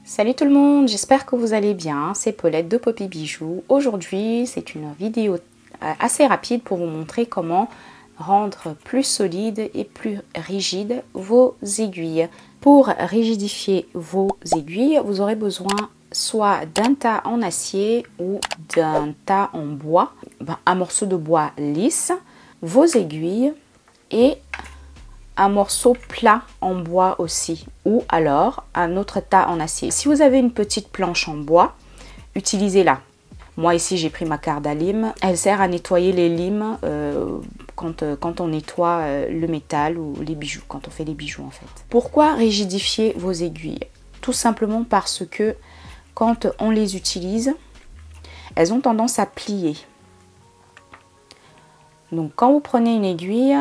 Salut tout le monde, j'espère que vous allez bien, c'est Paulette de Poppy Bijoux. Aujourd'hui, c'est une vidéo assez rapide pour vous montrer comment rendre plus solide et plus rigide vos aiguilles. Pour rigidifier vos aiguilles, vous aurez besoin soit d'un tas en acier ou d'un tas en bois, un morceau de bois lisse, vos aiguilles et un morceau plat en bois aussi, ou alors un autre tas en acier. Si vous avez une petite planche en bois, utilisez-la. Moi ici j'ai pris ma corde à lime, elle sert à nettoyer les limes quand on nettoie le métal ou les bijoux, quand on fait les bijoux en fait. Pourquoi rigidifier vos aiguilles? Tout simplement parce que quand on les utilise, elles ont tendance à plier. Donc quand vous prenez une aiguille,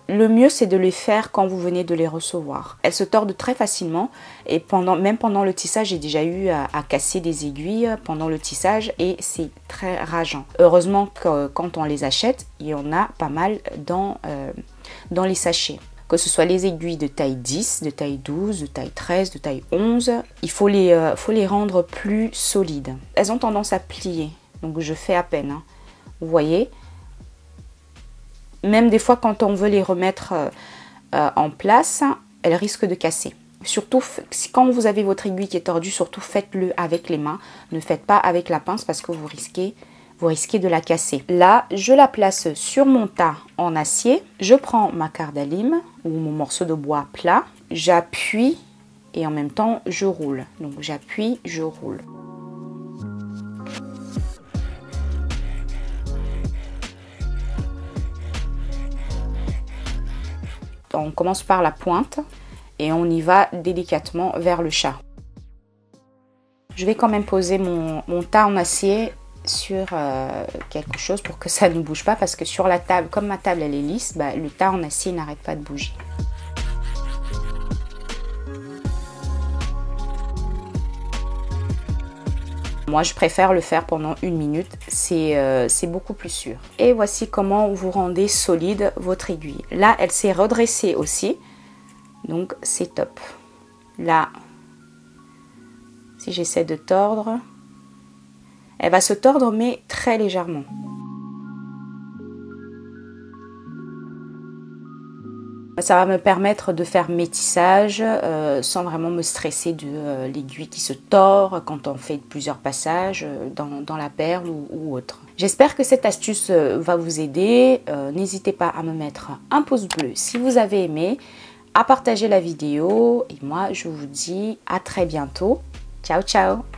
le mieux c'est de les faire quand vous venez de les recevoir. Elles se tordent très facilement et même pendant le tissage, j'ai déjà eu à casser des aiguilles pendant le tissage et c'est très rageant. Heureusement que quand on les achète, il y en a pas mal dans les sachets. Que ce soit les aiguilles de taille 10, de taille 12, de taille 13, de taille 11, il faut les rendre plus solides. Elles ont tendance à plier, donc je fais à peine, hein. Vous voyez ? Même des fois, quand on veut les remettre en place, elles risquent de casser. Surtout, quand vous avez votre aiguille qui est tordue, surtout faites-le avec les mains. Ne faites pas avec la pince parce que vous risquez de la casser. Là, je la place sur mon tas en acier. Je prends ma corde à lime ou mon morceau de bois plat. J'appuie et en même temps, je roule. Donc, j'appuie, je roule. On commence par la pointe et on y va délicatement vers le chat. Je vais quand même poser mon tas en acier sur quelque chose pour que ça ne bouge pas parce que sur la table, comme ma table elle est lisse, le tas en acier n'arrête pas de bouger. Moi, je préfère le faire pendant 1 minute, c'est beaucoup plus sûr. Et voici comment vous rendez solide votre aiguille. Là, elle s'est redressée aussi, donc c'est top. Là, si j'essaie de tordre, elle va se tordre, mais très légèrement. Ça va me permettre de faire mes tissages sans vraiment me stresser de l'aiguille qui se tord quand on fait plusieurs passages dans la perle ou autre. J'espère que cette astuce va vous aider. N'hésitez pas à me mettre un pouce bleu si vous avez aimé, à partager la vidéo et moi je vous dis à très bientôt. Ciao ciao!